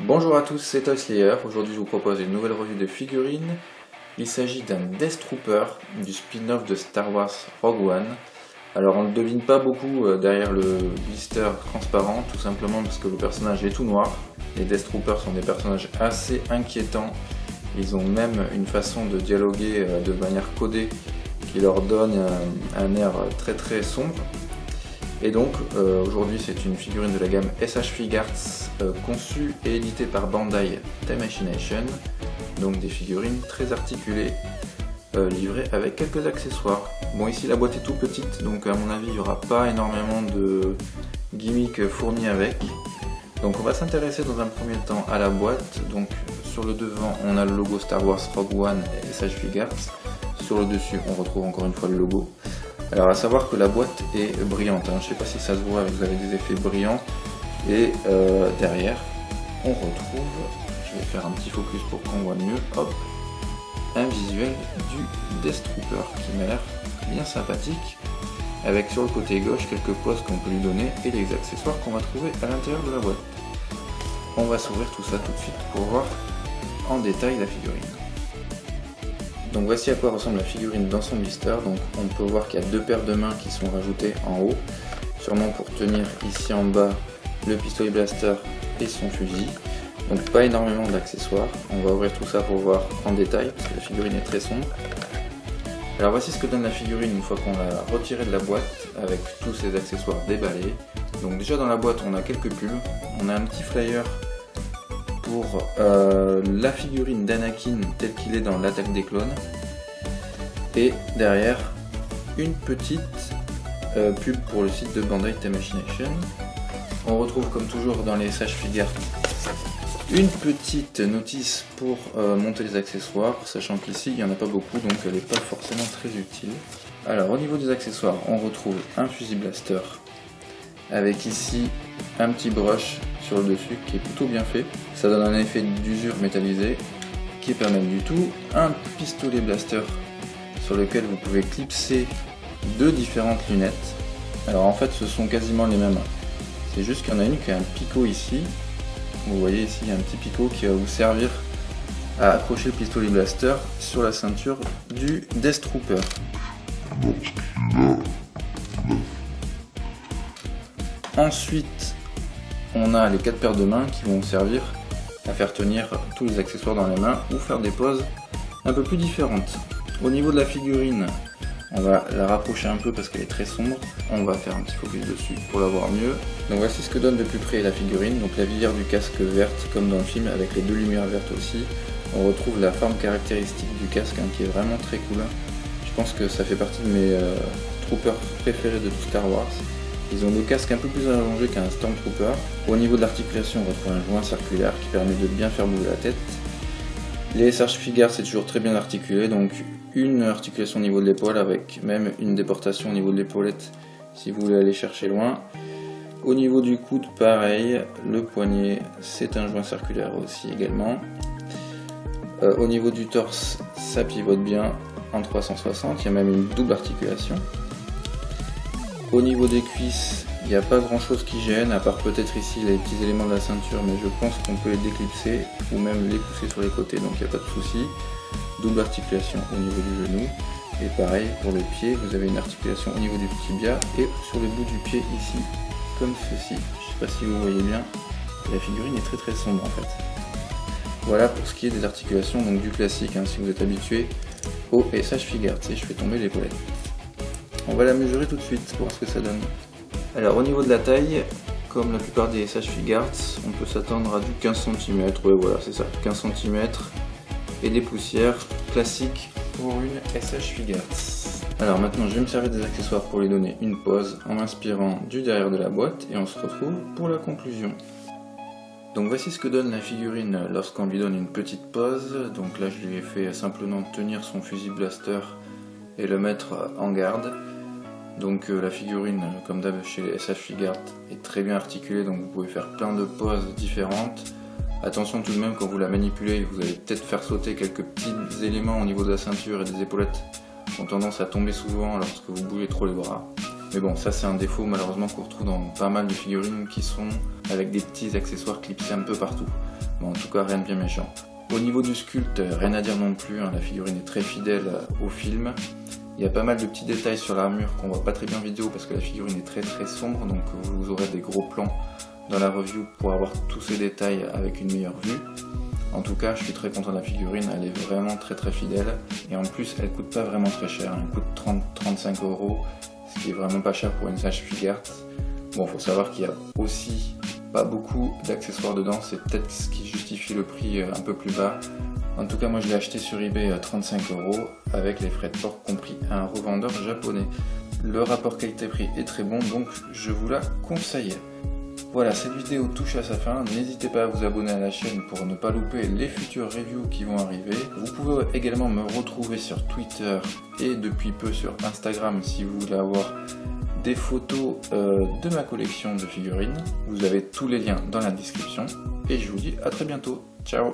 Bonjour à tous, c'est Toy Slayer. Aujourd'hui je vous propose une nouvelle revue de figurines. Il s'agit d'un Death Trooper du spin-off de Star Wars Rogue One. Alors on ne devine pas beaucoup derrière le blister transparent, tout simplement parce que le personnage est tout noir. Les Death Troopers sont des personnages assez inquiétants. Ils ont même une façon de dialoguer de manière codée qui leur donne un air très très sombre. Et donc aujourd'hui c'est une figurine de la gamme SH Figuarts conçue et éditée par Bandai Time Machination. Donc des figurines très articulées, livrées avec quelques accessoires. Bon, ici la boîte est tout petite, donc à mon avis il n'y aura pas énormément de gimmicks fournis avec. Donc on va s'intéresser dans un premier temps à la boîte. Donc sur le devant on a le logo Star Wars Rogue One et SH Figuarts. Sur le dessus on retrouve encore une fois le logo. Alors à savoir que la boîte est brillante, je ne sais pas si ça se voit, vous avez des effets brillants. Et derrière on retrouve, je vais faire un petit focus pour qu'on voit mieux, hop, un visuel du Death Trooper qui m'a l'air bien sympathique, avec sur le côté gauche quelques poses qu'on peut lui donner et les accessoires qu'on va trouver à l'intérieur de la boîte. On va s'ouvrir tout ça tout de suite pour voir en détail la figurine. Donc voici à quoi ressemble la figurine dans son blister. Donc on peut voir qu'il y a deux paires de mains qui sont rajoutées en haut, sûrement pour tenir ici en bas le pistolet blaster et son fusil. Donc pas énormément d'accessoires. On va ouvrir tout ça pour voir en détail parce que la figurine est très sombre. Alors voici ce que donne la figurine une fois qu'on l'a retirée de la boîte avec tous ses accessoires déballés. Donc déjà dans la boîte on a quelques pulls, on a un petit flyer pour la figurine d'Anakin tel qu'il est dans l'attaque des clones, et derrière une petite pub pour le site de Bandai Time Machination. On retrouve comme toujours dans les SH Figuarts une petite notice pour monter les accessoires, sachant qu'ici il n'y en a pas beaucoup donc elle n'est pas forcément très utile. Alors au niveau des accessoires on retrouve un fusil blaster avec ici un petit brush sur le dessus qui est plutôt bien fait. Ça donne un effet d'usure métallisée qui est pas mal du tout. Un pistolet blaster sur lequel vous pouvez clipser deux différentes lunettes. Alors en fait ce sont quasiment les mêmes. C'est juste qu'il y en a une qui a un picot ici. Vous voyez ici il y a un petit picot qui va vous servir à accrocher le pistolet blaster sur la ceinture du Death Trooper. Ensuite on a les quatre paires de mains qui vont servir à faire tenir tous les accessoires dans les mains ou faire des poses un peu plus différentes. Au niveau de la figurine, on va la rapprocher un peu parce qu'elle est très sombre. On va faire un petit focus dessus pour la voir mieux. Donc voici ce que donne de plus près la figurine. Donc la visière du casque verte comme dans le film avec les deux lumières vertes aussi. On retrouve la forme caractéristique du casque qui est vraiment très cool. Je pense que ça fait partie de mes troopers préférés de tout Star Wars. Ils ont le casque un peu plus allongé qu'un Stormtrooper. Au niveau de l'articulation, on retrouve un joint circulaire qui permet de bien faire bouger la tête. Les SH Figuarts c'est toujours très bien articulé, donc une articulation au niveau de l'épaule avec même une déportation au niveau de l'épaulette si vous voulez aller chercher loin. Au niveau du coude, pareil, le poignet c'est un joint circulaire aussi également. Au niveau du torse, ça pivote bien en 360, il y a même une double articulation. Au niveau des cuisses, il n'y a pas grand chose qui gêne, à part peut-être ici les petits éléments de la ceinture, mais je pense qu'on peut les déclipser ou même les pousser sur les côtés, donc il n'y a pas de souci. Double articulation au niveau du genou, et pareil pour le pied, vous avez une articulation au niveau du tibia et sur le bout du pied ici, comme ceci. Je ne sais pas si vous voyez bien, la figurine est très très sombre en fait. Voilà pour ce qui est des articulations, donc du classique, si vous êtes habitué au SH Figuarts, et je fais tomber l'épaulette. On va la mesurer tout de suite pour voir ce que ça donne. Alors au niveau de la taille, comme la plupart des SH Figuarts, on peut s'attendre à du 15 cm, ouais voilà c'est ça, 15 cm et des poussières classiques pour une SH Figuarts. Alors maintenant je vais me servir des accessoires pour lui donner une pose en m'inspirant du derrière de la boîte et on se retrouve pour la conclusion. Donc voici ce que donne la figurine lorsqu'on lui donne une petite pose. Donc là je lui ai fait simplement tenir son fusil blaster et le mettre en garde. Donc la figurine, comme d'hab chez les SH Figuarts, est très bien articulée, donc vous pouvez faire plein de poses différentes. Attention tout de même quand vous la manipulez, vous allez peut-être faire sauter quelques petits éléments au niveau de la ceinture et des épaulettes qui ont tendance à tomber souvent lorsque vous bougez trop les bras. Mais bon, ça c'est un défaut malheureusement qu'on retrouve dans pas mal de figurines qui sont avec des petits accessoires clipsés un peu partout. mais en tout cas rien de bien méchant. Au niveau du sculpte, rien à dire non plus, hein, la figurine est très fidèle au film. Il y a pas mal de petits détails sur l'armure qu'on voit pas très bien en vidéo parce que la figurine est très sombre, donc vous aurez des gros plans dans la review pour avoir tous ces détails avec une meilleure vue. En tout cas, je suis très content de la figurine, elle est vraiment très fidèle et en plus elle coûte pas vraiment très cher, elle coûte 30-35 €, ce qui est vraiment pas cher pour une Smash Figures. Bon, faut savoir qu'il y a aussi pas beaucoup d'accessoires dedans, c'est peut-être ce qui justifie le prix un peu plus bas. En tout cas, moi je l'ai acheté sur eBay à 35 € avec les frais de port compris à un revendeur japonais. Le rapport qualité-prix est très bon, donc je vous la conseille. Voilà, cette vidéo touche à sa fin, n'hésitez pas à vous abonner à la chaîne pour ne pas louper les futures reviews qui vont arriver. Vous pouvez également me retrouver sur Twitter et depuis peu sur Instagram si vous voulez avoir des photos de ma collection de figurines. Vous avez tous les liens dans la description et je vous dis à très bientôt. Ciao!